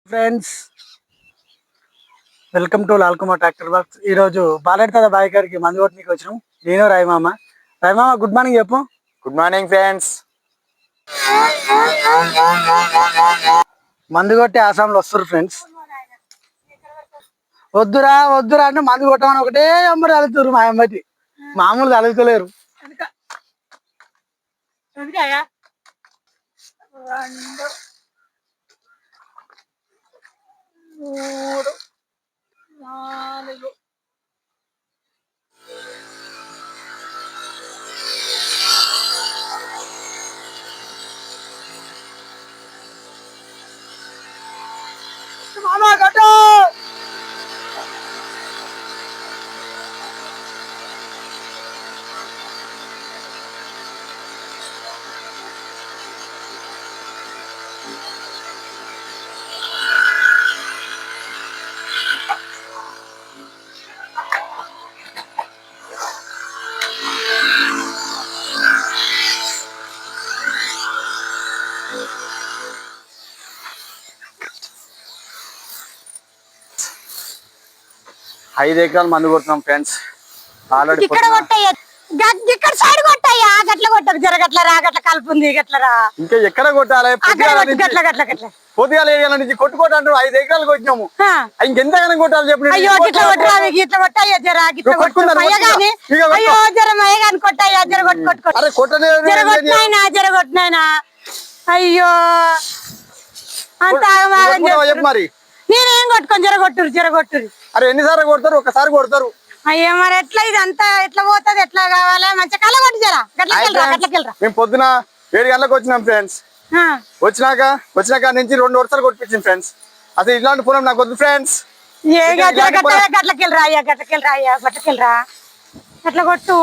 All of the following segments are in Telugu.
Friends, welcome to Lalkumar tractor works. ఈరోజు బాలెడత బాయ్ గారికి మందు కొట్టడానికి వచ్చినాం. నేను రాయమామ. గుడ్ మార్నింగ్ చెప్పు. Good morning friends. మందు కొట్టి ఆసాంలో వస్తారు ఫ్రెండ్స్. వద్దురా వద్దురా అంటే మందు కొట్టమని ఒకటే అమ్మడి అలుగుతారు. మా అమ్మటి మామూలుగా అలుగుతలేరు. మూడు నాలుగు మామా కట్టు. ఐదు ఎకరాలు మందు కొడుతున్నాం ఫ్రెండ్స్. ఆల్రెడీ ఇక్కడ కొట్టయ్యా, ఇక్కడ సైడ్ కొట్టయ్యా. గట్ల కొట్టకు, జర గట్ల రా, గట్ల కలుపుంది గట్ల రా. ఇంకా ఎక్కడ కొట్టాలి? పొద్దుగాల నుంచి కొట్టుకోవటం 5 ఎకరాలు కొట్టినాము. ఇంకెంతగానో కొట్టాలి చెప్పి. అయ్యో గిట్ల కొట్టరా, గిట్ల కొట్టయ్యా, జర గిట్ల కొట్టుకున్నాగాని. అయ్యో జర మయ్యగాని కొట్టయ్యా, జర కొట్టుకో. అరే కొట్టలేదు, జర కొట్టినాయినా, జర కొట్టినాయినా. అయ్యో అంత చెప్పు మరి. నేనేం కొట్టుకొని జర కొట్టురు, జర కొట్టురు. అరే ఎన్నిసార్లు కొడతారు? ఒకసారి కొడతారు. అయ్యో మరి ఎట్లా ఇదంతా ఎట్లా పోతుంది, ఎట్లా కావాలి? మంచిగా కళ్ళ కొట్టు జరా. గట్లకెళ్ళరా. మేము పొద్దున 7 గంటలకు వచ్చినాం ఫ్రెండ్స్. వచ్చినాక నుంచి 2 వరుసలు కొట్టించింది ఫ్రెండ్స్. అసలు ఇలాంటి పొలం నాకు వద్దు ఫ్రెండ్స్. గట్లకెళ్ళరా అయ్యా, గట్లకెళ్ళరా అయ్యా, గట్లకెళ్ళరా. గట్ల కొట్టు.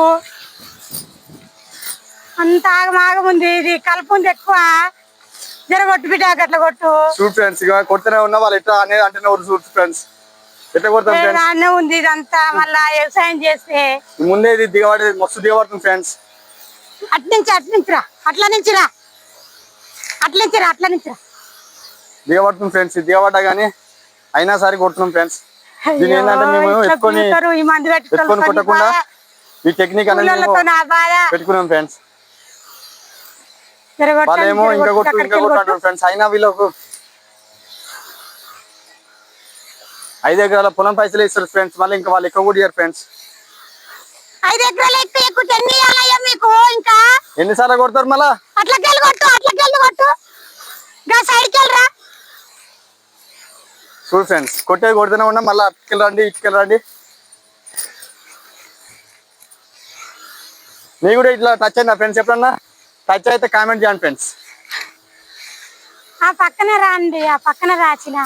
అంత ఆగమాగముంది, ఇది కలుపు ఉంది ఎక్కువ. జర కొట్టు బిడ్డ, గట్ల కొట్టు. చూడు ఫ్రెండ్స్, ఇక కొడుతూనే ఉన్నా వాళ్ళు ఎట్లా అనేది అంటే చూడు ఫ్రెండ్స్. ఎట్లా కొడతాం ఉంది ఇదంతా. మళ్ళా వ్యవసాయం చేస్తే ముందే ఇది దిగబడి మస్తు దిగబడుతుంది ఫ్రెండ్స్. అట్నుంచిరా, అట్లా నుంచిరా, దిగబడుతుంది ఫ్రెండ్స్. ఇది దిగబడ్డా గానీ అయినా సరే కొడుతున్నాం ఫ్రెండ్స్. దీని ఏంటంటే మేము ఎత్తుకొని కొట్టకుండా ఈ టెక్నిక్ అనేది పెట్టుకున్నాం ఫ్రెండ్స్. వాళ్ళేమో ఇంకా కొట్టు ఫ్రెండ్స్. అయినా వీళ్ళకు 5 ఎకరాల పొలం పైసలు ఇస్తారు ఫ్రెండ్స్. మళ్ళీ ఇంకా వాళ్ళు ఎక్కువ కూడా ఇయ్యారు ఫ్రెండ్స్. 5 ఎకరాలు మీకు ఇంకా ఎన్నిసార్లు కొడతారు మళ్ళా? అట్లకెళ్ళి కొట్టు. చూడు ఫ్రెండ్స్, కొట్టేది కొడుతూనే ఉన్నా. మళ్ళీ అటుకెళ్ళి రండి. నీ కూడా ఇట్లా టచ్ అయిందా ఫ్రెండ్స్? ఎప్పుడన్నా టచ్ అయితే కామెంట్ చేయండి ఫ్రెండ్స్. ఆ పక్కన రాండి, ఆ పక్కన రాచిన